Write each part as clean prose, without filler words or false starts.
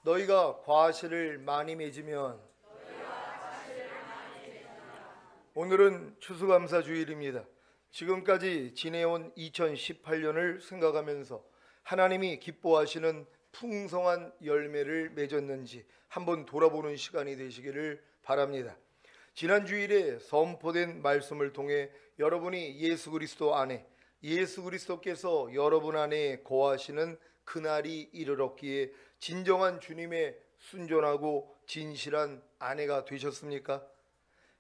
너희가 과실을 많이 맺으면. 오늘은 추수감사 주일입니다. 지금까지 지내온 2018년을 생각하면서 하나님이 기뻐하시는 풍성한 열매를 맺었는지 한번 돌아보는 시간이 되시기를 바랍니다. 지난 주일에 선포된 말씀을 통해 여러분이 예수 그리스도 안에, 예수 그리스도께서 여러분 안에 거하시는 그날이 이르렀기에 진정한 주님의 순전하고 진실한 아내가 되셨습니까?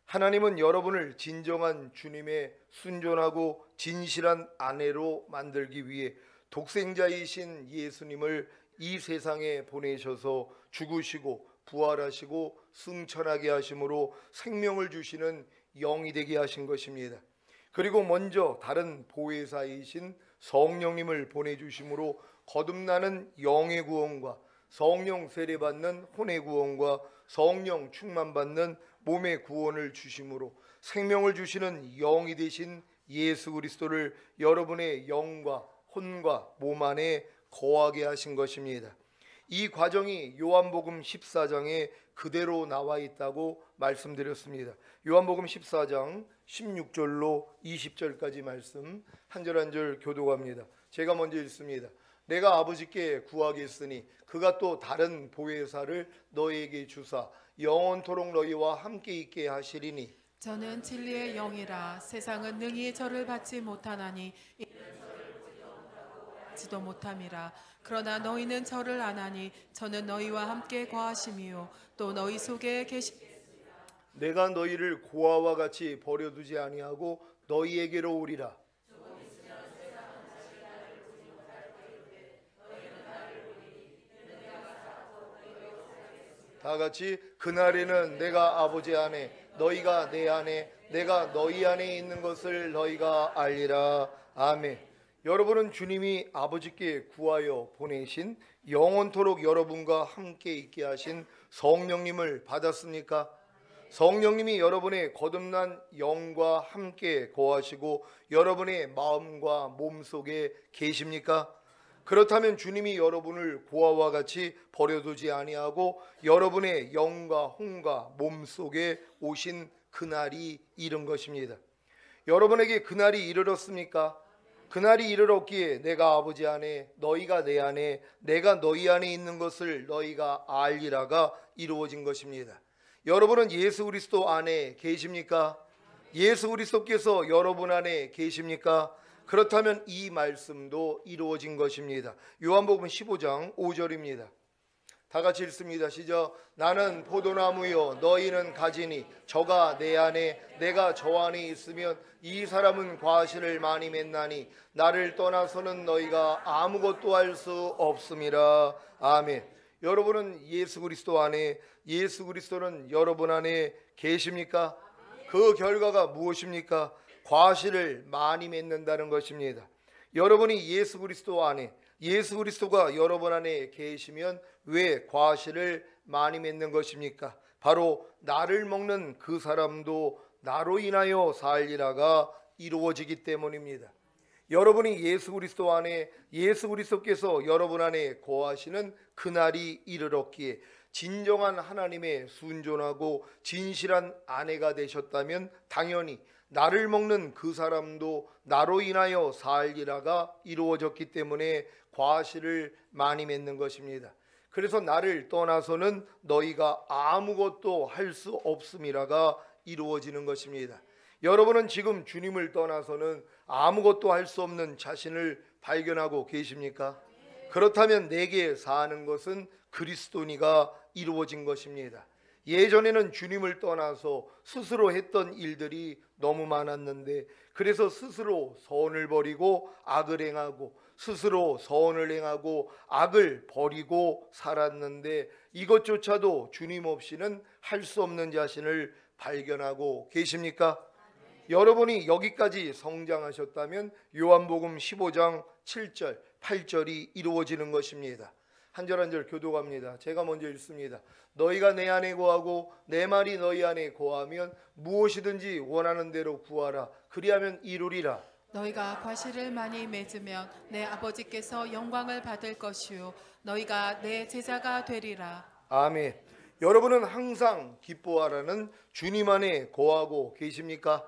하나님은 여러분을 진정한 주님의 순전하고 진실한 아내로 만들기 위해 독생자이신 예수님을 이 세상에 보내셔서 죽으시고 부활하시고 승천하게 하심으로 생명을 주시는 영이 되게 하신 것입니다. 그리고 먼저 다른 보혜사이신 성령님을 보내주심으로 거듭나는 영의 구원과 성령 세례받는 혼의 구원과 성령 충만받는 몸의 구원을 주심으로 생명을 주시는 영이 되신 예수 그리스도를 여러분의 영과 혼과 몸 안에 거하게 하신 것입니다. 이 과정이 요한복음 14장에 그대로 나와 있다고 말씀드렸습니다. 요한복음 14장 16절로 20절까지 말씀 한 절 한 절 교독합니다. 제가 먼저 읽습니다. 내가 아버지께 구하겠으니 그가 또 다른 보혜사를 너희에게 주사 영원토록 너희와 함께 있게 하시리니 저는 진리의 영이라 세상은 능히 저를 받지 못하나니 지도 못함이라. 그러나 너희는 저를 아나니 저는 너희와 함께 거하심이요 또 너희 속에 내가 너희를 고아와 같이 버려두지 아니하고 너희에게로 오리라. 다 같이 그날에는 내가 아버지 안에 너희가 내 안에 내가 너희 안에 있는 것을 너희가 알리라. 아멘. 여러분은 주님이 아버지께 구하여 보내신 영원토록 여러분과 함께 있게 하신 성령님을 받았습니까? 성령님이 여러분의 거듭난 영과 함께 거하시고 여러분의 마음과 몸 속에 계십니까? 그렇다면 주님이 여러분을 고아와 같이 버려두지 아니하고 여러분의 영과 혼과 몸 속에 오신 그날이 이른 것입니다. 여러분에게 그날이 이르렀습니까? 그날이 이르렀기에 내가 아버지 안에 너희가 내 안에 내가 너희 안에 있는 것을 너희가 알리라가 이루어진 것입니다. 여러분은 예수 그리스도 안에 계십니까? 예수 그리스도께서 여러분 안에 계십니까? 그렇다면 이 말씀도 이루어진 것입니다. 요한복음 15장 5절입니다. 다 같이 읽습니다. 시작. 나는 포도나무요 너희는 가지니 저가 내 안에 내가 저 안에 있으면 이 사람은 과실을 많이 맺나니 나를 떠나서는 너희가 아무것도 할 수 없음이라. 아멘. 여러분은 예수 그리스도 안에, 예수 그리스도는 여러분 안에 계십니까? 그 결과가 무엇입니까? 과실을 많이 맺는다는 것입니다. 여러분이 예수 그리스도 안에, 예수 그리스도가 여러분 안에 계시면 왜 과실을 많이 맺는 것입니까? 바로 나를 먹는 그 사람도 나로 인하여 살리라가 이루어지기 때문입니다. 여러분이 예수 그리스도 안에, 예수 그리스도께서 여러분 안에 거하시는 그날이 이르렀기에 진정한 하나님의 순전하고 진실한 아내가 되셨다면 당연히 나를 먹는 그 사람도 나로 인하여 살리라가 이루어졌기 때문에 과실을 많이 맺는 것입니다. 그래서 나를 떠나서는 너희가 아무것도 할 수 없음이라가 이루어지는 것입니다. 여러분은 지금 주님을 떠나서는 아무것도 할 수 없는 자신을 발견하고 계십니까? 그렇다면 내게 사는 것은 그리스도니가 이루어진 것입니다. 예전에는 주님을 떠나서 스스로 했던 일들이 너무 많았는데 그래서 스스로 선을 버리고 악을 행하고 스스로 선을 행하고 악을 버리고 살았는데 이것조차도 주님 없이는 할 수 없는 자신을 발견하고 계십니까? 여러분이 여기까지 성장하셨다면 요한복음 15장 7절 8절이 이루어지는 것입니다. 한 절 한 절 교독합니다. 제가 먼저 읽습니다. 너희가 내 안에 거하고 내 말이 너희 안에 거하면 무엇이든지 원하는 대로 구하라. 그리하면 이루리라. 너희가 과실을 많이 맺으면 내 아버지께서 영광을 받을 것이요 너희가 내 제자가 되리라. 아멘. 여러분은 항상 기뻐하라는 주님 안에 거하고 계십니까?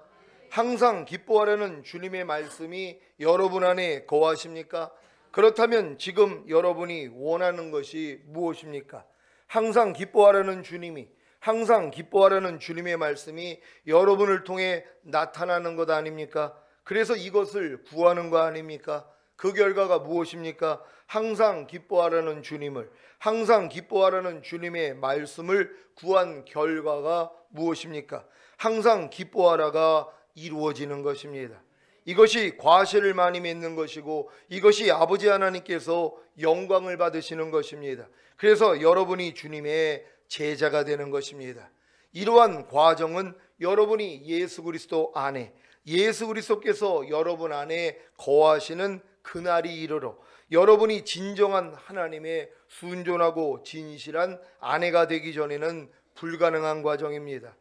항상 기뻐하라는 주님의 말씀이 여러분 안에 거하십니까? 그렇다면 지금 여러분이 원하는 것이 무엇입니까? 항상 기뻐하라는 주님이, 항상 기뻐하라는 주님의 말씀이 여러분을 통해 나타나는 것 아닙니까? 그래서 이것을 구하는 거 아닙니까? 그 결과가 무엇입니까? 항상 기뻐하라는 주님을, 항상 기뻐하라는 주님의 말씀을 구한 결과가 무엇입니까? 항상 기뻐하라가 이루어지는 것입니다. 이것이 과실을 많이 맺는 것이고 이것이 아버지 하나님께서 영광을 받으시는 것입니다. 그래서 여러분이 주님의 제자가 되는 것입니다. 이러한 과정은 여러분이 예수 그리스도 안에, 예수 그리스도께서 여러분 안에 거하시는 그날이 이르러 여러분이 진정한 하나님의 순전하고 진실한 아내가 되기 전에는 불가능한 과정입니다.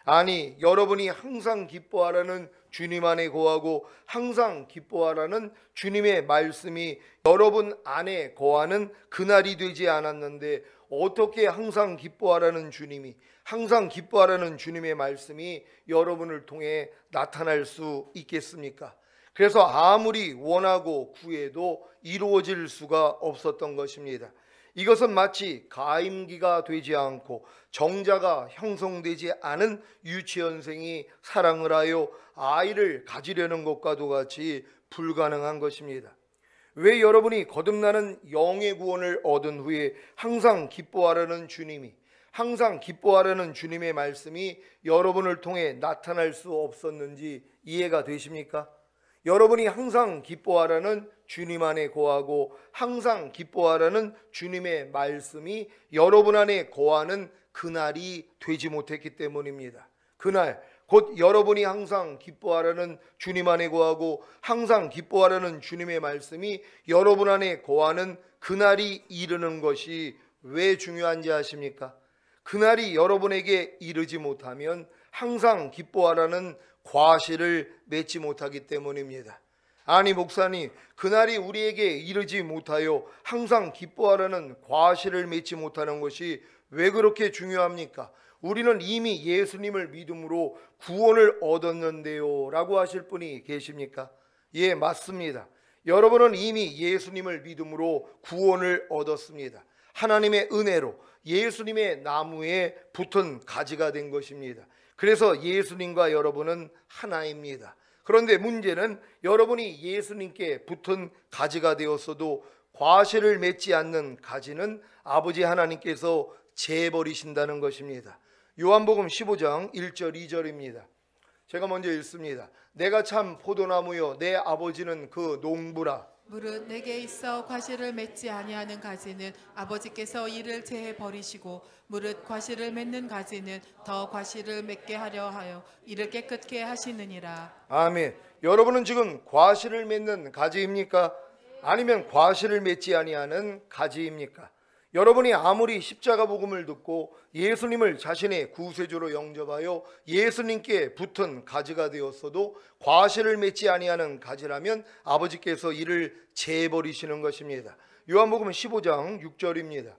아니, 여러분이 항상 기뻐하라는 주님 안에 거하고 항상 기뻐하라는 주님의 말씀이 여러분 안에 거하는 그날이 되지 않았는데 어떻게 항상 기뻐하라는 주님이, 항상 기뻐하라는 주님의 말씀이 여러분을 통해 나타날 수 있겠습니까? 그래서 아무리 원하고 구해도 이루어질 수가 없었던 것입니다. 이것은 마치 가임기가 되지 않고 정자가 형성되지 않은 유치원생이 사랑을 하여 아이를 가지려는 것과도 같이 불가능한 것입니다. 왜 여러분이 거듭나는 영의 구원을 얻은 후에 항상 기뻐하라는 주님이, 항상 기뻐하라는 주님의 말씀이 여러분을 통해 나타날 수 없었는지 이해가 되십니까? 여러분이 항상 기뻐하라는 주님 안에 거하고 항상 기뻐하라는 주님의 말씀이 여러분 안에 거하는 그날이 되지 못했기 때문입니다. 그날 곧 여러분이 항상 기뻐하라는 주님 안에 거하고 항상 기뻐하라는 주님의 말씀이 여러분 안에 거하는 그날이 이르는 것이 왜 중요한지 아십니까? 그날이 여러분에게 이르지 못하면 항상 기뻐하라는 과실을 맺지 못하기 때문입니다. 아니 목사님, 그날이 우리에게 이르지 못하여 항상 기뻐하라는 과실을 맺지 못하는 것이 왜 그렇게 중요합니까? 우리는 이미 예수님을 믿음으로 구원을 얻었는데요 라고 하실 분이 계십니까? 예, 맞습니다. 여러분은 이미 예수님을 믿음으로 구원을 얻었습니다. 하나님의 은혜로 예수님의 나무에 붙은 가지가 된 것입니다. 그래서 예수님과 여러분은 하나입니다. 그런데 문제는 여러분이 예수님께 붙은 가지가 되었어도 과실을 맺지 않는 가지는 아버지 하나님께서 재버리신다는 것입니다. 요한복음 15장 1절 2절입니다. 제가 먼저 읽습니다. 내가 참 포도나무요 내 아버지는 그 농부라. 무릇 내게 있어 과실을 맺지 아니하는 가지는 아버지께서 이를 제해 버리시고 무릇 과실을 맺는 가지는 더 과실을 맺게 하려 하여 이를 깨끗게 하시느니라. 아멘. 여러분은 지금 과실을 맺는 가지입니까? 아니면 과실을 맺지 아니하는 가지입니까? 여러분이 아무리 십자가 복음을 듣고 예수님을 자신의 구세주로 영접하여 예수님께 붙은 가지가 되었어도 과실을 맺지 아니하는 가지라면 아버지께서 이를 재버리시는 것입니다. 요한복음 15장 6절입니다.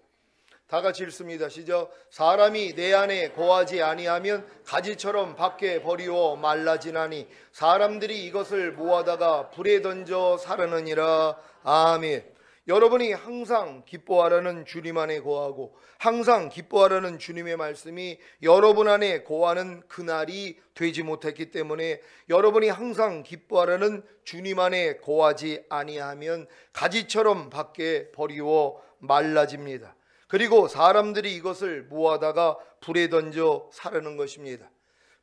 다 같이 읽습니다. 시작. 사람이 내 안에 거하지 아니하면 가지처럼 밖에 버리워 말라지나니 사람들이 이것을 모아다가 불에 던져 사르느니라. 아멘. 여러분이 항상 기뻐하라는 주님 안에 거하고 항상 기뻐하라는 주님의 말씀이 여러분 안에 거하는 그날이 되지 못했기 때문에 여러분이 항상 기뻐하라는 주님 안에 거하지 아니하면 가지처럼 밖에 버리워 말라집니다. 그리고 사람들이 이것을 모아다가 불에 던져 사르는 것입니다.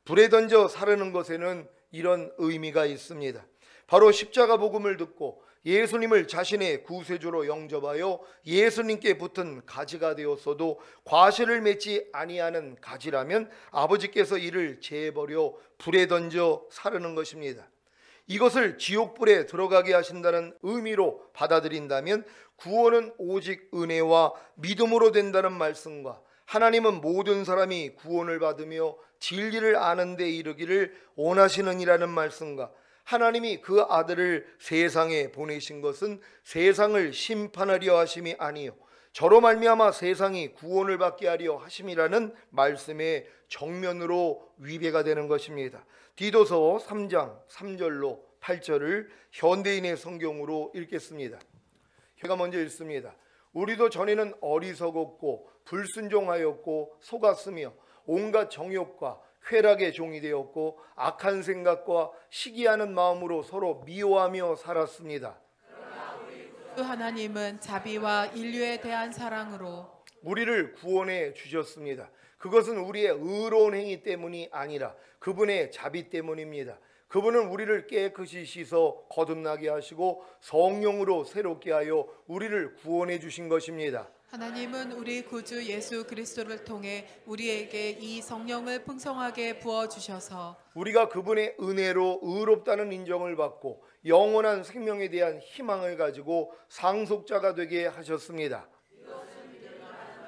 불에 던져 사르는 것에는 이런 의미가 있습니다. 바로 십자가 복음을 듣고 예수님을 자신의 구세주로 영접하여 예수님께 붙은 가지가 되었어도 과실을 맺지 아니하는 가지라면 아버지께서 이를 재버려 불에 던져 사르는 것입니다. 이것을 지옥불에 들어가게 하신다는 의미로 받아들인다면 구원은 오직 은혜와 믿음으로 된다는 말씀과 하나님은 모든 사람이 구원을 받으며 진리를 아는 데 이르기를 원하시느니라는 말씀과 하나님이 그 아들을 세상에 보내신 것은 세상을 심판하려 하심이 아니요 저로 말미암아 세상이 구원을 받게 하려 하심이라는 말씀의 정면으로 위배가 되는 것입니다. 디도서 3장 3절로 8절을 현대인의 성경으로 읽겠습니다. 제가 먼저 읽습니다. 우리도 전에는 어리석었고 불순종하였고 속았으며 온갖 정욕과 쾌락의 종이 되었고 악한 생각과 시기하는 마음으로 서로 미워하며 살았습니다. 그 하나님은 자비와 인류에 대한 사랑으로 우리를 구원해 주셨습니다. 그것은 우리의 의로운 행위 때문이 아니라 그분의 자비 때문입니다. 그분은 우리를 깨끗이 씻어 거듭나게 하시고 성령으로 새롭게 하여 우리를 구원해 주신 것입니다. 하나님은 우리 구주 예수 그리스도를 통해 우리에게 이 성령을 풍성하게 부어주셔서 우리가 그분의 은혜로 의롭다는 인정을 받고 영원한 생명에 대한 희망을 가지고 상속자가 되게 하셨습니다.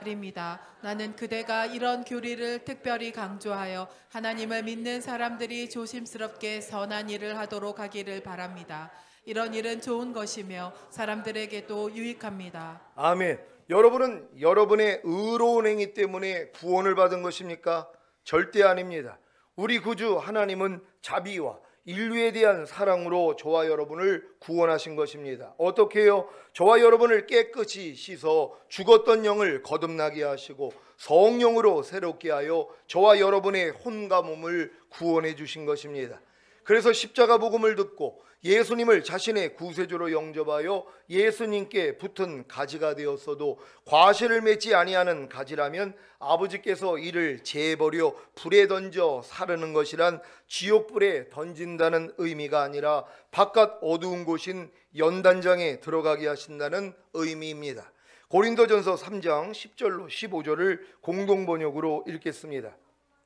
입니다. 나는 그대가 이런 교리를 특별히 강조하여 하나님을 믿는 사람들이 조심스럽게 선한 일을 하도록 하기를 바랍니다. 이런 일은 좋은 것이며 사람들에게도 유익합니다. 아멘. 여러분은 여러분의 의로운 행위 때문에 구원을 받은 것입니까? 절대 아닙니다. 우리 구주 하나님은 자비와 인류에 대한 사랑으로 저와 여러분을 구원하신 것입니다. 어떻게 해요? 저와 여러분을 깨끗이 씻어 죽었던 영을 거듭나게 하시고 성령으로 새롭게 하여 저와 여러분의 혼과 몸을 구원해 주신 것입니다. 그래서 십자가 복음을 듣고 예수님을 자신의 구세주로 영접하여 예수님께 붙은 가지가 되었어도 과실을 맺지 아니하는 가지라면 아버지께서 이를 재버려 불에 던져 사르는 것이란 지옥불에 던진다는 의미가 아니라 바깥 어두운 곳인 연단장에 들어가게 하신다는 의미입니다. 고린도전서 3장 10절로 15절을 공동번역으로 읽겠습니다.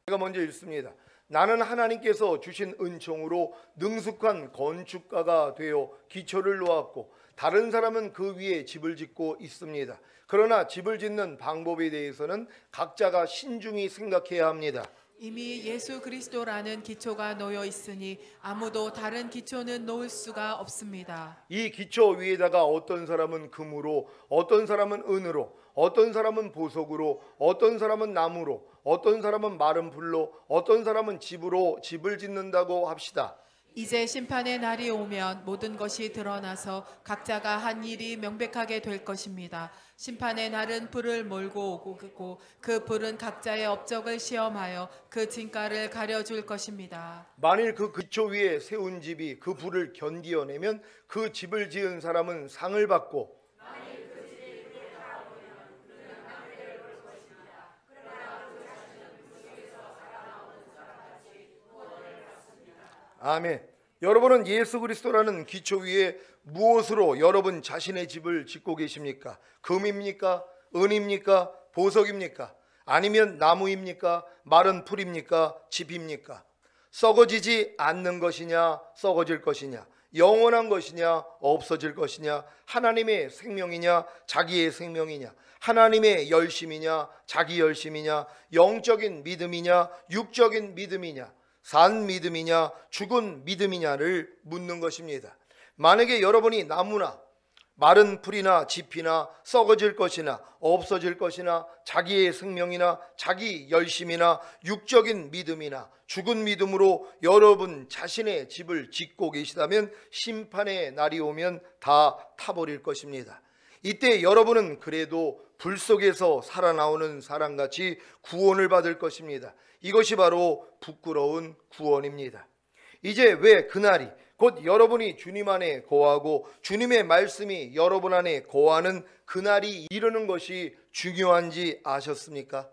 제가 먼저 읽습니다. 나는 하나님께서 주신 은총으로 능숙한 건축가가 되어 기초를 놓았고 다른 사람은 그 위에 집을 짓고 있습니다. 그러나 집을 짓는 방법에 대해서는 각자가 신중히 생각해야 합니다. 이미 예수 그리스도라는 기초가 놓여 있으니 아무도 다른 기초는 놓을 수가 없습니다. 이 기초 위에다가 어떤 사람은 금으로, 어떤 사람은 은으로, 어떤 사람은 보석으로, 어떤 사람은 나무로, 어떤 사람은 마른 불로, 어떤 사람은 집으로 집을 짓는다고 합시다. 이제 심판의 날이 오면 모든 것이 드러나서 각자가 한 일이 명백하게 될 것입니다. 심판의 날은 불을 몰고 오고 그 불은 각자의 업적을 시험하여 그 진가를 가려줄 것입니다. 만일 그 기초 위에 세운 집이 그 불을 견디어내면 그 집을 지은 사람은 상을 받고 아멘. 여러분은 예수 그리스도라는 기초 위에 무엇으로 여러분 자신의 집을 짓고 계십니까? 금입니까? 은입니까? 보석입니까? 아니면 나무입니까? 마른 풀입니까? 집입니까? 썩어지지 않는 것이냐? 썩어질 것이냐? 영원한 것이냐? 없어질 것이냐? 하나님의 생명이냐? 자기의 생명이냐? 하나님의 열심이냐? 자기 열심이냐? 영적인 믿음이냐? 육적인 믿음이냐? 산 믿음이냐 죽은 믿음이냐를 묻는 것입니다. 만약에 여러분이 나무나 마른 풀이나 집이나 썩어질 것이나 없어질 것이나 자기의 생명이나 자기 열심이나 육적인 믿음이나 죽은 믿음으로 여러분 자신의 집을 짓고 계시다면 심판의 날이 오면 다 타버릴 것입니다. 이때 여러분은 그래도 불 속에서 살아나오는 사람같이 구원을 받을 것입니다. 이것이 바로 부끄러운 구원입니다. 이제 왜 그날이 곧 여러분이 주님 안에 거하고 주님의 말씀이 여러분 안에 거하는 그날이 이르는 것이 중요한지 아셨습니까?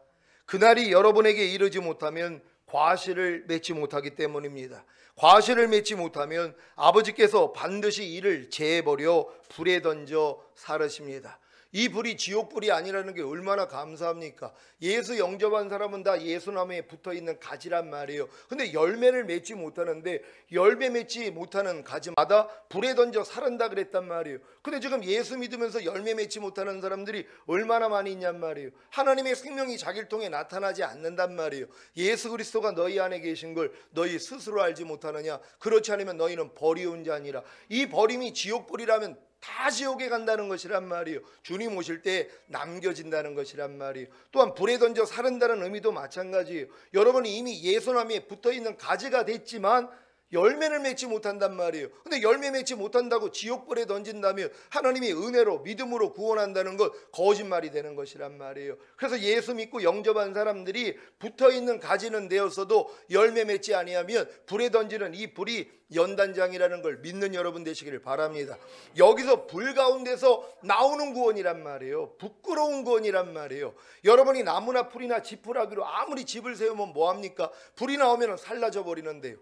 그날이 여러분에게 이르지 못하면 과실을 맺지 못하기 때문입니다. 과실을 맺지 못하면 아버지께서 반드시 이를 재버려 불에 던져 사르십니다. 이 불이 지옥불이 아니라는 게 얼마나 감사합니까? 예수 영접한 사람은 다 예수나무에 붙어있는 가지란 말이에요. 근데 열매를 맺지 못하는데, 열매 맺지 못하는 가지마다 불에 던져 사른다 그랬단 말이에요. 근데 지금 예수 믿으면서 열매 맺지 못하는 사람들이 얼마나 많이 있냔 말이에요. 하나님의 생명이 자기를 통해 나타나지 않는단 말이에요. 예수 그리스도가 너희 안에 계신 걸 너희 스스로 알지 못하느냐? 그렇지 않으면 너희는 버리운 자니라. 이 버림이 지옥불이라면 다 지옥에 간다는 것이란 말이에요. 주님 오실 때 남겨진다는 것이란 말이에요. 또한 불에 던져 사른다는 의미도 마찬가지예요. 여러분이 이미 예수나무에 붙어있는 가지가 됐지만 열매를 맺지 못한단 말이에요. 근데 열매 맺지 못한다고 지옥불에 던진다면 하나님이 은혜로 믿음으로 구원한다는 것 거짓말이 되는 것이란 말이에요. 그래서 예수 믿고 영접한 사람들이 붙어있는 가지는 되었어도 열매 맺지 아니하면 불에 던지는 이 불이 연단장이라는 걸 믿는 여러분 되시기를 바랍니다. 여기서 불 가운데서 나오는 구원이란 말이에요. 부끄러운 구원이란 말이에요. 여러분이 나무나 풀이나 지푸라기로 아무리 집을 세우면 뭐합니까? 불이 나오면 살라져 버리는데요.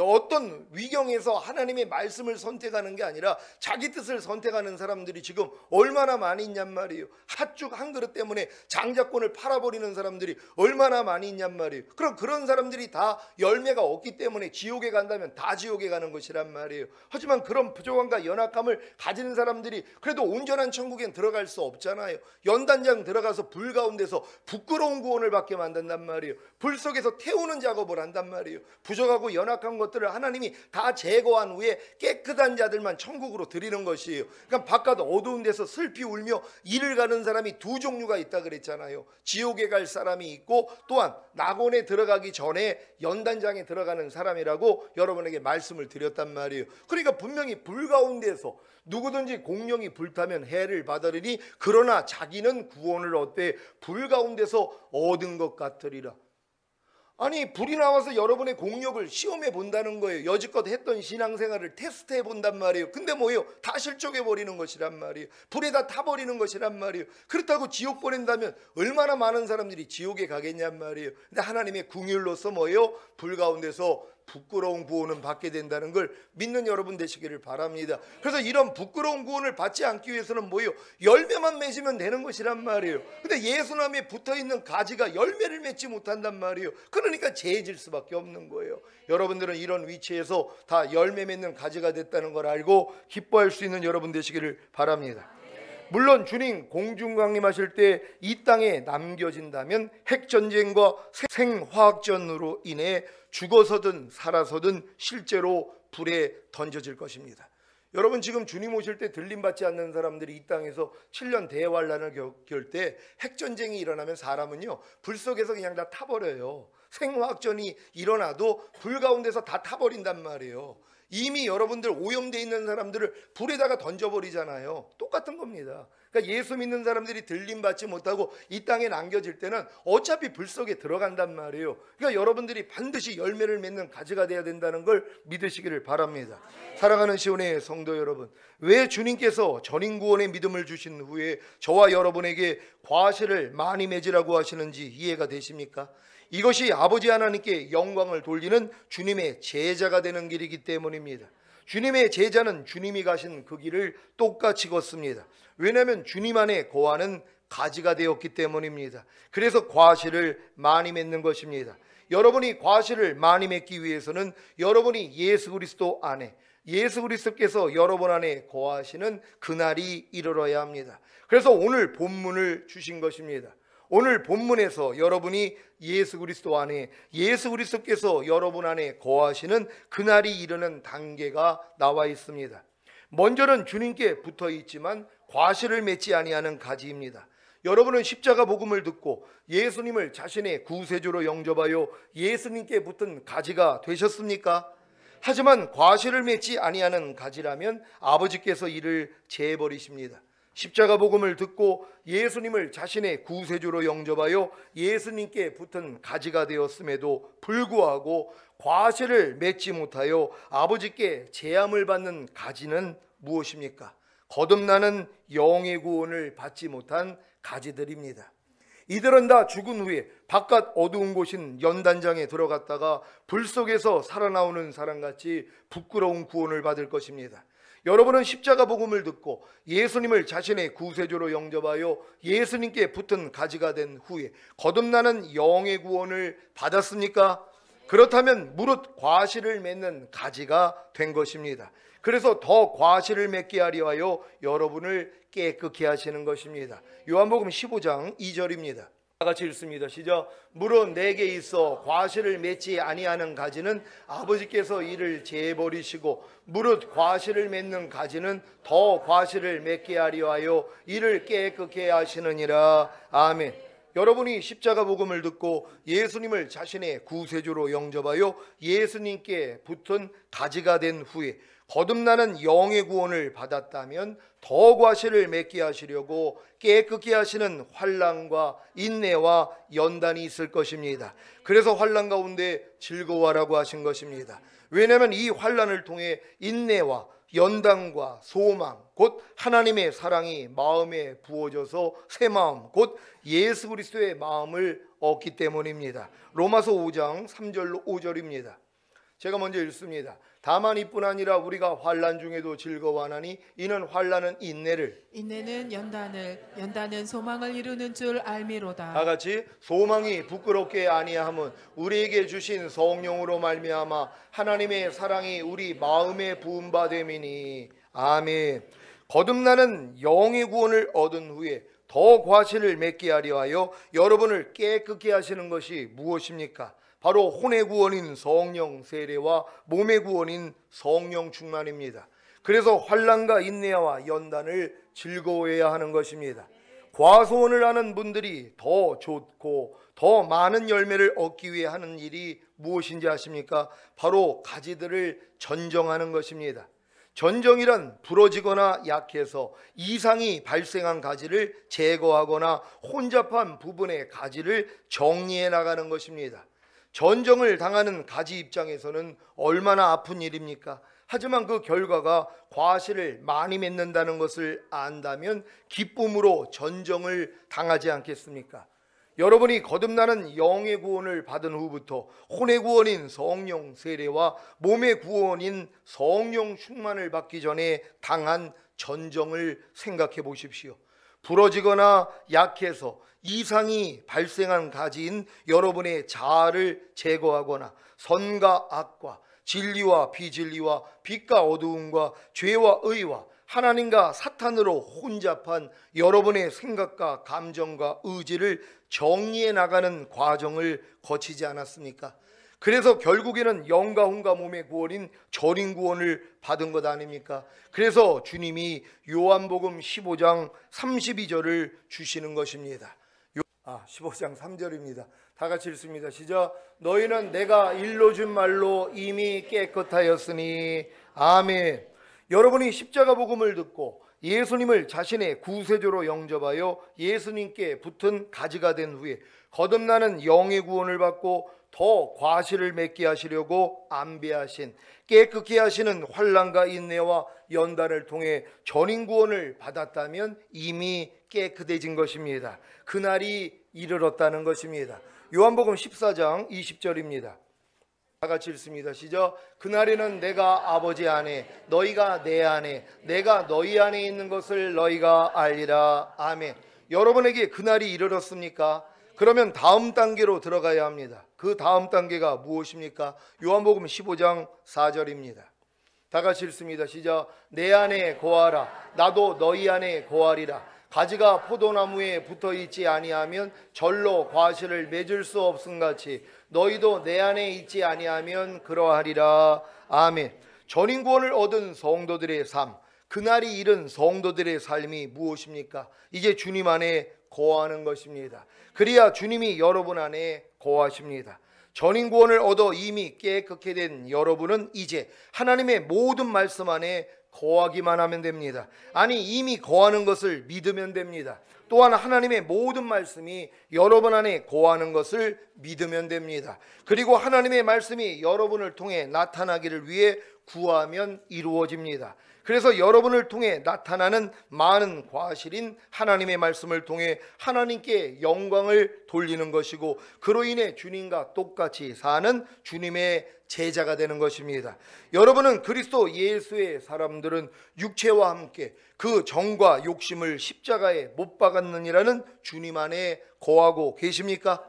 어떤 위경에서 하나님의 말씀을 선택하는 게 아니라 자기 뜻을 선택하는 사람들이 지금 얼마나 많이 있냔 말이에요. 핫죽 한 그릇 때문에 장자권을 팔아버리는 사람들이 얼마나 많이 있냔 말이에요. 그럼 그런 사람들이 다 열매가 없기 때문에 지옥에 간다면 다 지옥에 가는 것이란 말이에요. 하지만 그런 부족함과 연약함을 가진 사람들이 그래도 온전한 천국엔 들어갈 수 없잖아요. 연단장 들어가서 불 가운데서 부끄러운 구원을 받게 만든단 말이에요. 불 속에서 태우는 작업을 한단 말이에요. 부족하고 연약한 것들을 하나님이 다 제거한 후에 깨끗한 자들만 천국으로 드리는 것이에요. 그러니까 바깥 어두운 데서 슬피 울며 이를 가는 사람이 두 종류가 있다 그랬잖아요. 지옥에 갈 사람이 있고 또한 낙원에 들어가기 전에 연단장에 들어가는 사람이라고 여러분에게 말씀을 드렸단 말이에요. 그러니까 분명히 불 가운데서 누구든지 공령이 불타면 해를 받으리니 그러나 자기는 구원을 얻되 불 가운데서 얻은 것 같으리라. 아니, 불이 나와서 여러분의 공력을 시험해 본다는 거예요. 여지껏 했던 신앙생활을 테스트해 본단 말이에요. 근데 뭐예요? 다 실족해 버리는 것이란 말이에요. 불에 다 타버리는 것이란 말이에요. 그렇다고 지옥 보낸다면 얼마나 많은 사람들이 지옥에 가겠냔 말이에요. 근데 하나님의 궁율로서 뭐예요? 불 가운데서 부끄러운 구원은 받게 된다는 걸 믿는 여러분 되시기를 바랍니다. 그래서 이런 부끄러운 구원을 받지 않기 위해서는 뭐예요? 열매만 맺으면 되는 것이란 말이에요. 근데 예수나무에 붙어있는 가지가 열매를 맺지 못한단 말이에요. 그러니까 죄질 수밖에 없는 거예요. 여러분들은 이런 위치에서 다 열매 맺는 가지가 됐다는 걸 알고 기뻐할 수 있는 여러분 되시기를 바랍니다. 물론 주님 공중강림하실 때 이 땅에 남겨진다면 핵전쟁과 생화학전으로 인해 죽어서든 살아서든 실제로 불에 던져질 것입니다. 여러분, 지금 주님 오실 때 들림받지 않는 사람들이 이 땅에서 7년 대환란을 겪을 때 핵전쟁이 일어나면 사람은요 불 속에서 그냥 다 타버려요. 생화학전이 일어나도 불 가운데서 다 타버린단 말이에요. 이미 여러분들 오염되어 있는 사람들을 불에다가 던져버리잖아요. 똑같은 겁니다. 그러니까 예수 믿는 사람들이 들림받지 못하고 이 땅에 남겨질 때는 어차피 불 속에 들어간단 말이에요. 그러니까 여러분들이 반드시 열매를 맺는 가지가 돼야 된다는 걸 믿으시기를 바랍니다. 사랑하는 시온의 성도 여러분, 왜 주님께서 전인구원의 믿음을 주신 후에 저와 여러분에게 과실을 많이 맺으라고 하시는지 이해가 되십니까? 이것이 아버지 하나님께 영광을 돌리는 주님의 제자가 되는 길이기 때문입니다. 주님의 제자는 주님이 가신 그 길을 똑같이 걷습니다. 왜냐하면 주님 안에 거하는 가지가 되었기 때문입니다. 그래서 과실을 많이 맺는 것입니다. 여러분이 과실을 많이 맺기 위해서는 여러분이 예수 그리스도 안에, 예수 그리스도께서 여러분 안에 거하시는 그날이 이르러야 합니다. 그래서 오늘 본문을 주신 것입니다. 오늘 본문에서 여러분이 예수 그리스도 안에, 예수 그리스도께서 여러분 안에 거하시는 그날이 이르는 단계가 나와 있습니다. 먼저는 주님께 붙어 있지만 과실을 맺지 아니하는 가지입니다. 여러분은 십자가 복음을 듣고 예수님을 자신의 구세주로 영접하여 예수님께 붙은 가지가 되셨습니까? 하지만 과실을 맺지 아니하는 가지라면 아버지께서 이를 제해버리십니다. 십자가 복음을 듣고 예수님을 자신의 구세주로 영접하여 예수님께 붙은 가지가 되었음에도 불구하고 과실을 맺지 못하여 아버지께 제함을 받는 가지는 무엇입니까? 거듭나는 영의 구원을 받지 못한 가지들입니다. 이들은 다 죽은 후에 바깥 어두운 곳인 연단장에 들어갔다가 불 속에서 살아나오는 사람같이 부끄러운 구원을 받을 것입니다. 여러분은 십자가 복음을 듣고 예수님을 자신의 구세주로 영접하여 예수님께 붙은 가지가 된 후에 거듭나는 영의 구원을 받았습니까? 그렇다면 무릇 과실을 맺는 가지가 된 것입니다. 그래서 더 과실을 맺게 하려 하여 여러분을 깨끗게 하시는 것입니다. 요한복음 15장 2절입니다. 다 같이 읽습니다. 시작. 무릇 내게 있어 과실을 맺지 아니하는 가지는 아버지께서 이를 제버리시고 무릇 과실을 맺는 가지는 더 과실을 맺게 하려 하여 이를 깨끗게 하시느니라. 아멘. 여러분이 십자가 복음을 듣고 예수님을 자신의 구세주로 영접하여 예수님께 붙은 가지가 된 후에 거듭나는 영의 구원을 받았다면 더 과실을 맺게 하시려고 깨끗게 하시는 환난과 인내와 연단이 있을 것입니다. 그래서 환난 가운데 즐거워하라고 하신 것입니다. 왜냐하면 이 환난을 통해 인내와 연단과 소망 곧 하나님의 사랑이 마음에 부어져서 새 마음 곧 예수 그리스도의 마음을 얻기 때문입니다. 로마서 5장 3절로 5절입니다. 제가 먼저 읽습니다. 다만 이뿐 아니라 우리가 환난 중에도 즐거워하나니 이는 환난은 인내는 연단은 소망을 이루는 줄 알미로다. 다 같이 소망이 부끄럽게 아니함은 우리에게 주신 성령으로 말미암아 하나님의 사랑이 우리 마음에 부은 바 됨이니. 아멘. 거듭나는 영의 구원을 얻은 후에 더 과실을 맺게 하려 하여 여러분을 깨끗게 하시는 것이 무엇입니까? 바로 혼의 구원인 성령 세례와 몸의 구원인 성령 충만입니다. 그래서 환난과 인내와 연단을 즐거워해야 하는 것입니다. 과소원을 하는 분들이 더 좋고 더 많은 열매를 얻기 위해 하는 일이 무엇인지 아십니까? 바로 가지들을 전정하는 것입니다. 전정이란 부러지거나 약해서 이상이 발생한 가지를 제거하거나 혼잡한 부분의 가지를 정리해 나가는 것입니다. 전정을 당하는 가지 입장에서는 얼마나 아픈 일입니까? 하지만 그 결과가 과실을 많이 맺는다는 것을 안다면 기쁨으로 전정을 당하지 않겠습니까? 여러분이 거듭나는 영의 구원을 받은 후부터 혼의 구원인 성령 세례와 몸의 구원인 성령 충만을 받기 전에 당한 전정을 생각해 보십시오. 부러지거나 약해서 이상이 발생한 가지인 여러분의 자아를 제거하거나 선과 악과 진리와 비진리와 빛과 어두움과 죄와 의와 하나님과 사탄으로 혼잡한 여러분의 생각과 감정과 의지를 정리해 나가는 과정을 거치지 않았습니까? 그래서 결국에는 영과 혼과 몸의 구원인 전인 구원을 받은 것 아닙니까? 그래서 주님이 요한복음 15장 32절을 주시는 것입니다. 15장 3절입니다. 다 같이 읽습니다. 시작. 너희는 내가 일러준 말로 이미 깨끗하였으니. 아멘. 여러분이 십자가 복음을 듣고 예수님을 자신의 구세주로 영접하여 예수님께 붙은 가지가 된 후에 거듭나는 영의 구원을 받고 더 과실을 맺게 하시려고 안배하신 깨끗게 하시는 환난과 인내와 연단을 통해 전인 구원을 받았다면 이미 깨끗해진 것입니다. 그날이 이르렀다는 것입니다. 요한복음 14장 20절입니다. 다 같이 읽습니다. 시작. 그날에는 내가 아버지 안에 너희가 내 안에 내가 너희 안에 있는 것을 너희가 알리라. 아멘. 여러분에게 그날이 이르렀습니까? 그러면 다음 단계로 들어가야 합니다. 그 다음 단계가 무엇입니까? 요한복음 15장 4절입니다. 다 같이 읽습니다. 시작. 내 안에 거하라. 나도 너희 안에 거하리라. 가지가 포도나무에 붙어있지 아니하면 절로 과실을 맺을 수 없음같이 너희도 내 안에 있지 아니하면 그러하리라. 아멘. 전인 구원을 얻은 성도들의 삶, 그날이 이른 성도들의 삶이 무엇입니까? 이제 주님 안에 거하는 것입니다. 그래야 주님이 여러분 안에 거하십니다. 전인 구원을 얻어 이미 깨끗게 된 여러분은 이제 하나님의 모든 말씀 안에 거하기만 하면 됩니다. 아니, 이미 거하는 것을 믿으면 됩니다. 또한 하나님의 모든 말씀이 여러분 안에 거하는 것을 믿으면 됩니다. 그리고 하나님의 말씀이 여러분을 통해 나타나기를 위해 구하면 이루어집니다. 그래서 여러분을 통해 나타나는 많은 과실인 하나님의 말씀을 통해 하나님께 영광을 돌리는 것이고, 그로 인해 주님과 똑같이 사는 주님의 제자가 되는 것입니다. 여러분은 그리스도 예수의 사람들은 육체와 함께 그 정과 욕심을 십자가에 못 박았느니라는 주님 안에 거하고 계십니까?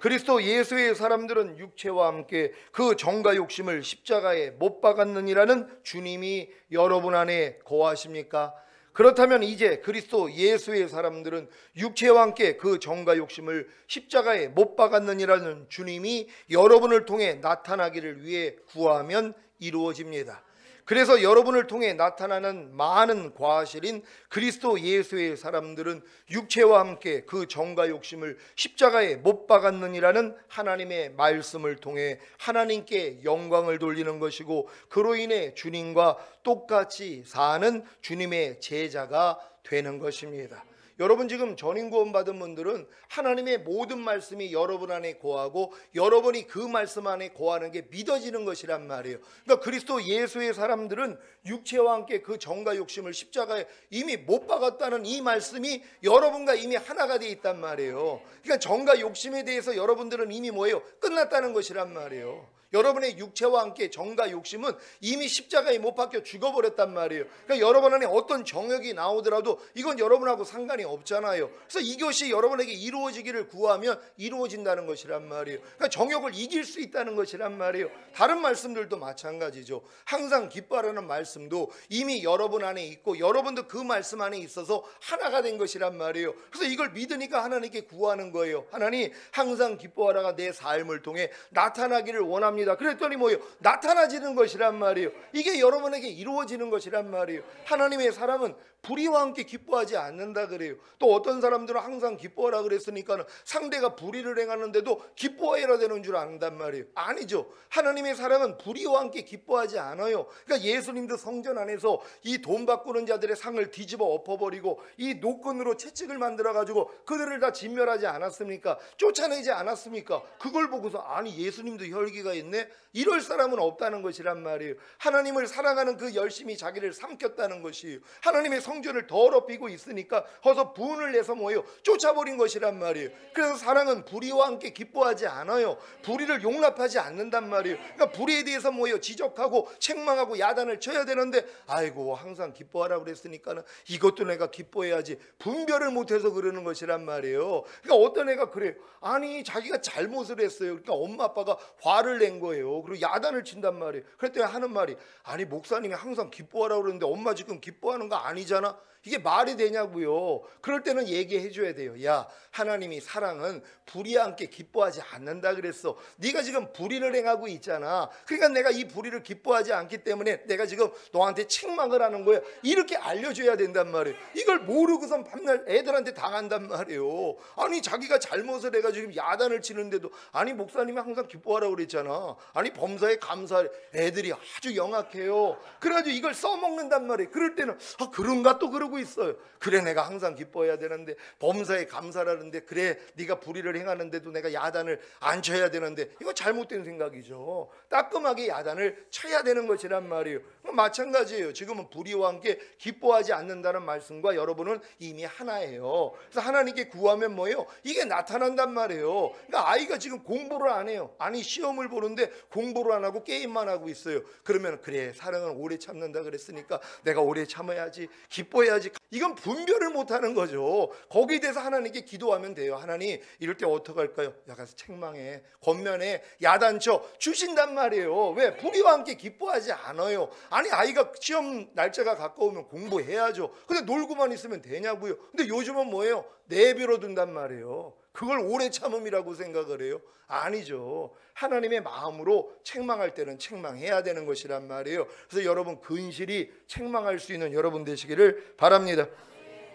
그리스도 예수의 사람들은 육체와 함께 그 정과 욕심을 십자가에 못 박았느니라는 주님이 여러분 안에 거하십니까? 그렇다면 이제 그리스도 예수의 사람들은 육체와 함께 그 정과 욕심을 십자가에 못 박았느니라는 주님이 여러분을 통해 나타나기를 위해 구하면 이루어집니다. 그래서 여러분을 통해 나타나는 많은 과실인 그리스도 예수의 사람들은 육체와 함께 그 정과 욕심을 십자가에 못 박았느니라는 하나님의 말씀을 통해 하나님께 영광을 돌리는 것이고, 그로 인해 주님과 똑같이 사는 주님의 제자가 되는 것입니다. 여러분, 지금 전인 구원 받은 분들은 하나님의 모든 말씀이 여러분 안에 거하고 여러분이 그 말씀 안에 거하는 게 믿어지는 것이란 말이에요. 그러니까 그리스도 예수의 사람들은 육체와 함께 그 정과 욕심을 십자가에 이미 못 박았다는 이 말씀이 여러분과 이미 하나가 돼 있단 말이에요. 그러니까 정과 욕심에 대해서 여러분들은 이미 뭐예요? 끝났다는 것이란 말이에요. 여러분의 육체와 함께 정과 욕심은 이미 십자가에 못 박혀 죽어버렸단 말이에요. 그러니까 여러분 안에 어떤 정욕이 나오더라도 이건 여러분하고 상관이 없잖아요. 그래서 이것이 여러분에게 이루어지기를 구하면 이루어진다는 것이란 말이에요. 그러니까 정욕을 이길 수 있다는 것이란 말이에요. 다른 말씀들도 마찬가지죠. 항상 기뻐하라는 말씀도 이미 여러분 안에 있고 여러분도 그 말씀 안에 있어서 하나가 된 것이란 말이에요. 그래서 이걸 믿으니까 하나님께 구하는 거예요. 하나님, 항상 기뻐하라가 내 삶을 통해 나타나기를 원합니다. 그랬더니 뭐예요? 나타나지는 것이란 말이에요. 이게 여러분에게 이루어지는 것이란 말이에요. 하나님의 사람은 불의와 함께 기뻐하지 않는다 그래요. 또 어떤 사람들은 항상 기뻐하라 그랬으니까 상대가 불의를 행하는데도 기뻐해야 되는 줄 안단 말이에요. 아니죠. 하나님의 사람은 불의와 함께 기뻐하지 않아요. 그러니까 예수님도 성전 안에서 이 돈 바꾸는 자들의 상을 뒤집어 엎어버리고 이 노끈으로 채찍을 만들어 가지고 그들을 다 진멸하지 않았습니까? 쫓아내지 않았습니까? 그걸 보고서 아니, 예수님도 혈기가 있네? 이럴 사람은 없다는 것이란 말이에요. 하나님을 사랑하는 그 열심히 자기를 삼켰다는 것이에요. 하나님의 성전을 더럽히고 있으니까 거기서 분을 내서 뭐예요? 쫓아버린 것이란 말이에요. 그래서 사랑은 불의와 함께 기뻐하지 않아요. 불의를 용납하지 않는단 말이에요. 그러니까 불의에 대해서 뭐예요? 지적하고 책망하고 야단을 쳐야 되는데, 아이고 항상 기뻐하라 그랬으니까 이것도 내가 기뻐해야지, 분별을 못해서 그러는 것이란 말이에요. 그러니까 어떤 애가 그래요. 아니, 자기가 잘못을 했어요. 그러니까 엄마 아빠가 화를 낸 거예요. 그리고 야단을 친단 말이에요. 그랬더니 하는 말이, 아니 목사님이 항상 기뻐하라 그러는데 엄마 지금 기뻐하는 거 아니잖아. 이게 말이 되냐고요. 그럴 때는 얘기해 줘야 돼요. 야, 하나님이 사랑은 불의와 함께 기뻐하지 않는다 그랬어. 네가 지금 불의를 행하고 있잖아. 그러니까 내가 이 불의를 기뻐하지 않기 때문에 내가 지금 너한테 책망을 하는 거야. 이렇게 알려줘야 된단 말이에요. 이걸 모르고선 밤날 애들한테 당한단 말이에요. 아니, 자기가 잘못을 해가지고 야단을 치는데도, 아니 목사님이 항상 기뻐하라고 그랬잖아. 아니, 범사에 감사해. 애들이 아주 영악해요. 그래가지고 이걸 써먹는단 말이에요. 그럴 때는 아, 그런가 또 그러고 있어요. 그래, 내가 항상 기뻐해야 되는데, 범사에 감사라는데, 그래 네가 불의를 행하는데도 내가 야단을 안 쳐야 되는데, 이거 잘못된 생각이죠. 따끔하게 야단을 쳐야 되는 것이란 말이에요. 마찬가지예요. 지금은 불의와 함께 기뻐하지 않는다는 말씀과 여러분은 이미 하나예요. 그래서 하나님께 구하면 뭐예요? 이게 나타난단 말이에요. 그러니까 아이가 지금 공부를 안 해요. 아니, 시험을 보는데 공부를 안 하고 게임만 하고 있어요. 그러면 그래, 사랑은 오래 참는다 그랬으니까 내가 오래 참아야지, 기뻐해야지. 이건 분별을 못하는 거죠. 거기에 대해서 하나님께 기도하면 돼요. 하나님, 이럴 때 어떡할까요? 야, 가서 책망해, 권면해, 야단쳐 주신단 말이에요. 왜? 불의와 함께 기뻐하지 않아요. 아니, 아이가 시험 날짜가 가까우면 공부해야죠. 근데 놀고만 있으면 되냐고요. 근데 요즘은 뭐예요? 내버려 둔단 말이에요. 그걸 오래 참음이라고 생각을 해요? 아니죠. 하나님의 마음으로 책망할 때는 책망해야 되는 것이란 말이에요. 그래서 여러분, 근실히 책망할 수 있는 여러분 되시기를 바랍니다.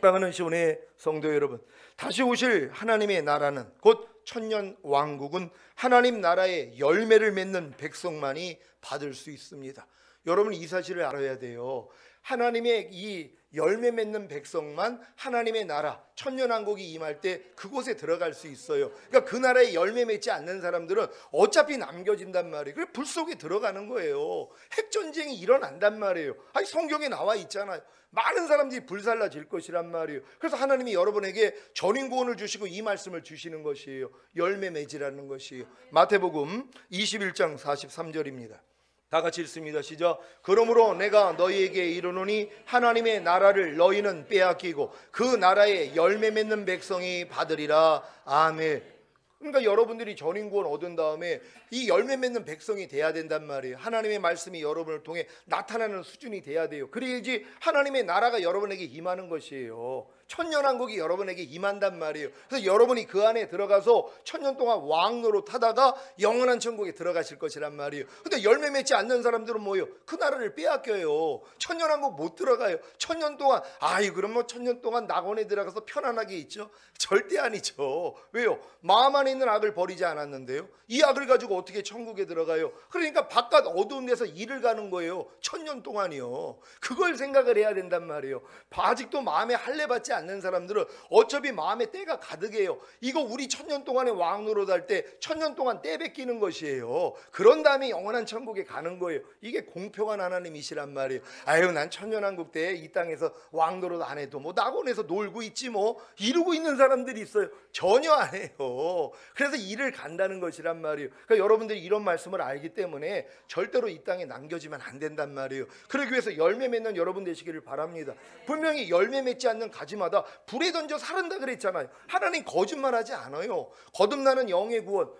사랑하는 시온의 성도 여러분, 다시 오실 하나님의 나라는, 곧 천년 왕국은 하나님 나라의 열매를 맺는 백성만이 받을 수 있습니다. 여러분, 이 사실을 알아야 돼요. 하나님의 이 열매 맺는 백성만 하나님의 나라 천년왕국이 임할 때 그곳에 들어갈 수 있어요. 그러니까 그 나라에 열매 맺지 않는 사람들은 어차피 남겨진단 말이에요. 그래서 불 속에 들어가는 거예요. 핵전쟁이 일어난단 말이에요. 아니 성경에 나와 있잖아요. 많은 사람들이 불살라질 것이란 말이에요. 그래서 하나님이 여러분에게 전인구원을 주시고 이 말씀을 주시는 것이에요. 열매 맺으라는 것이에요. 마태복음 21장 43절입니다. 다 같이 읽습니다. 시작. 그러므로 내가 너희에게 이르노니 하나님의 나라를 너희는 빼앗기고 그 나라에 열매 맺는 백성이 받으리라. 아멘. 그러니까 여러분들이 전인구원 얻은 다음에 이 열매 맺는 백성이 돼야 된단 말이에요. 하나님의 말씀이 여러분을 통해 나타나는 수준이 돼야 돼요. 그래야지 하나님의 나라가 여러분에게 임하는 것이에요. 천년왕국이 여러분에게 임한단 말이에요. 그래서 여러분이 그 안에 들어가서 천년 동안 왕노릇 하다가 영원한 천국에 들어가실 것이란 말이에요. 근데 열매 맺지 않는 사람들은 뭐예요? 그 나라를 빼앗겨요. 천년왕국 못 들어가요. 천년 동안 그럼 뭐 천년 동안 낙원에 들어가서 편안하게 있죠? 절대 아니죠. 왜요? 마음 안에 있는 악을 버리지 않았는데요. 이 악을 가지고 어떻게 천국에 들어가요? 그러니까 바깥 어두운 데서 일을 가는 거예요. 천년 동안이요. 그걸 생각을 해야 된단 말이에요. 아직도 마음에 할례 받지 않는 사람들은 어차피 마음에 때가 가득해요. 이거 우리 천년 동안의 왕노릇 할 때 천년 동안 때 뺏기는 것이에요. 그런 다음에 영원한 천국에 가는 거예요. 이게 공평한 하나님이시란 말이에요. 난 천년왕국 때 이 땅에서 왕노릇 안 해도 뭐 낙원에서 놀고 있지 뭐 이러고 있는 사람들이 있어요. 전혀 안 해요. 그래서 일을 간다는 것이란 말이에요. 그러니까 여러분들이 이런 말씀을 알기 때문에 절대로 이 땅에 남겨지면 안 된단 말이에요. 그러기 위해서 열매 맺는 여러분 되시기를 바랍니다. 분명히 열매 맺지 않는 가지마다 불에 던져 사른다 그랬잖아요. 하나님 거짓말하지 않아요. 거듭나는 영의 구원,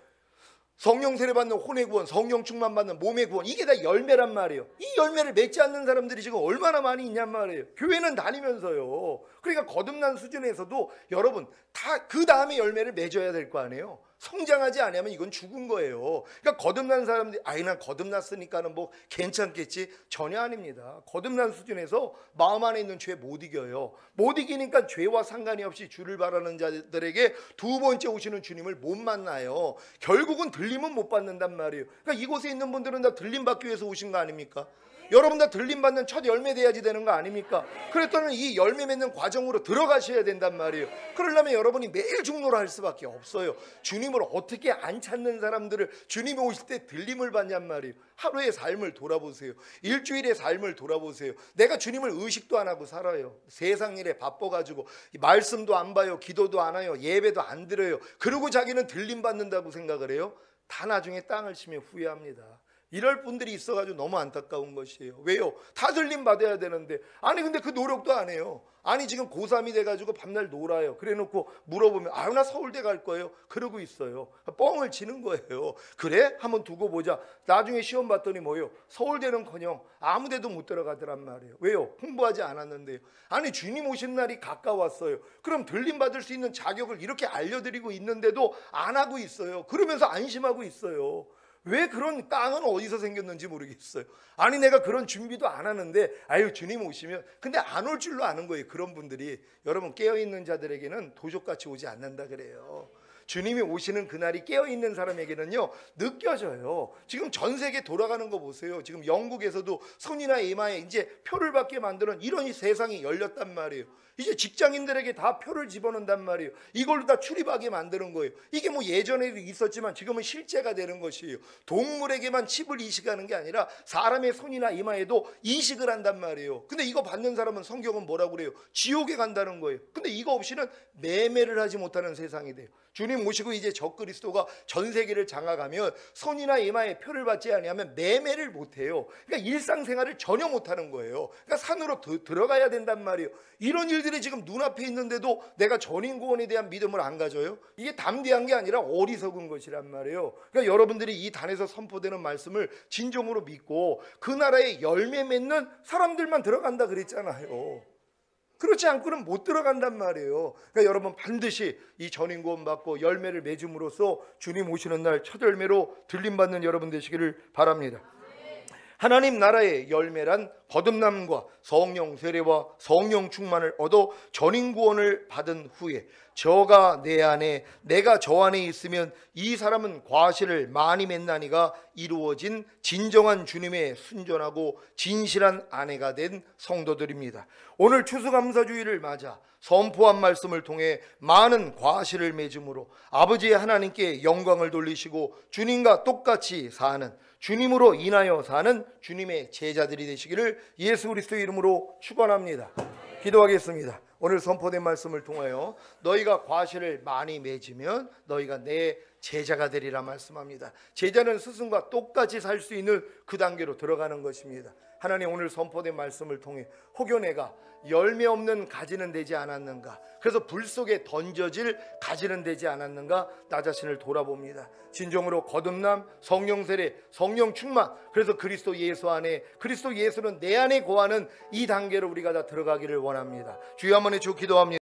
성령 세례 받는 혼의 구원, 성령 충만 받는 몸의 구원, 이게 다 열매란 말이에요. 이 열매를 맺지 않는 사람들이 지금 얼마나 많이 있냔 말이에요. 교회는 다니면서요. 그러니까 거듭난 수준에서도 여러분 다 그 다음에 열매를 맺어야 될 거 아니에요. 성장하지 않으면 이건 죽은 거예요. 그러니까 거듭난 사람들이 난 거듭났으니까는 뭐 괜찮겠지? 전혀 아닙니다. 거듭난 수준에서 마음 안에 있는 죄 못 이겨요. 못 이기니까 죄와 상관이 없이 주를 바라는 자들에게 두 번째 오시는 주님을 못 만나요. 결국은 들림은 못 받는단 말이에요. 그러니까 이곳에 있는 분들은 다 들림 받기 위해서 오신 거 아닙니까? 여러분 다 들림 받는 첫 열매 돼야지 되는 거 아닙니까? 그랬더니 이 열매 맺는 과정으로 들어가셔야 된단 말이에요. 그러려면 여러분이 매일 중노를 할 수밖에 없어요. 주님을 어떻게 안 찾는 사람들을 주님이 오실 때 들림을 받냔 말이에요. 하루의 삶을 돌아보세요. 일주일의 삶을 돌아보세요. 내가 주님을 의식도 안 하고 살아요. 세상 일에 바빠가지고 말씀도 안 봐요. 기도도 안 해요. 예배도 안 드려요. 그리고 자기는 들림 받는다고 생각을 해요. 다 나중에 땅을 치며 후회합니다. 이럴 분들이 있어가지고 너무 안타까운 것이에요. 왜요? 다 들림 받아야 되는데 근데 그 노력도 안 해요. 지금 고3이 돼가지고 밤날 놀아요. 그래놓고 물어보면 나 서울대 갈 거예요. 그러고 있어요. 뻥을 치는 거예요. 그래? 한번 두고 보자. 나중에 시험 봤더니 뭐예요? 서울대는커녕 아무 데도 못 들어가더란 말이에요. 왜요? 공부하지 않았는데요. 주님 오신 날이 가까웠어요. 그럼 들림 받을 수 있는 자격을 이렇게 알려드리고 있는데도 안 하고 있어요. 그러면서 안심하고 있어요. 왜 그런 땅은 어디서 생겼는지 모르겠어요. 내가 그런 준비도 안 하는데 주님 오시면 근데 안 올 줄로 아는 거예요. 그런 분들이 여러분 깨어있는 자들에게는 도적같이 오지 않는다 그래요. 주님이 오시는 그날이 깨어있는 사람에게는요 느껴져요. 지금 전 세계 돌아가는 거 보세요. 지금 영국에서도 선이나 이마에 이제 표를 받게 만드는 이런 세상이 열렸단 말이에요. 이제 직장인들에게 다 표를 집어넣는단 말이에요. 이걸로 다 출입하게 만드는 거예요. 이게 뭐 예전에도 있었지만 지금은 실제가 되는 것이에요. 동물에게만 칩을 이식하는 게 아니라 사람의 손이나 이마에도 이식을 한단 말이에요. 근데 이거 받는 사람은 성경은 뭐라고 그래요? 지옥에 간다는 거예요. 근데 이거 없이는 매매를 하지 못하는 세상이 돼요. 주님 오시고 이제 적그리스도가 전 세계를 장악하면 손이나 이마에 표를 받지 아니하면 매매를 못해요. 그러니까 일상생활을 전혀 못하는 거예요. 그러니까 산으로 들어가야 된단 말이에요. 이런 일들이 지금 눈앞에 있는데도 내가 전인구원에 대한 믿음을 안 가져요? 이게 담대한 게 아니라 어리석은 것이란 말이에요. 그러니까 여러분들이 이 단에서 선포되는 말씀을 진정으로 믿고 그 나라에 열매 맺는 사람들만 들어간다 그랬잖아요. 그렇지 않고는 못 들어간단 말이에요. 그러니까 여러분 반드시 이 전인구원 받고 열매를 맺음으로써 주님 오시는 날 첫 열매로 들림받는 여러분 되시기를 바랍니다. 하나님 나라의 열매란 거듭남과 성령 세례와 성령 충만을 얻어 전인 구원을 받은 후에 저가 내 안에 내가 저 안에 있으면 이 사람은 과실을 많이 맺나니가 이루어진 진정한 주님의 순전하고 진실한 아내가 된 성도들입니다. 오늘 추수감사주의를 맞아 선포한 말씀을 통해 많은 과실을 맺음으로 아버지 하나님께 영광을 돌리시고 주님과 똑같이 사는, 주님으로 인하여 사는 주님의 제자들이 되시기를 예수 그리스도의 이름으로 축원합니다. 기도하겠습니다. 오늘 선포된 말씀을 통하여 너희가 과실을 많이 맺으면 너희가 내 제자가 되리라 말씀합니다. 제자는 스승과 똑같이 살 수 있는 그 단계로 들어가는 것입니다. 하나님, 오늘 선포된 말씀을 통해 혹여 내가 열매 없는 가지는 되지 않았는가, 그래서 불 속에 던져질 가지는 되지 않았는가, 나 자신을 돌아봅니다. 진정으로 거듭남, 성령 세례, 성령 충만, 그래서 그리스도 예수 안에, 그리스도 예수는 내 안에 거하는 이 단계로 우리가 다 들어가기를 원합니다. 주여 한번 주 기도합니다.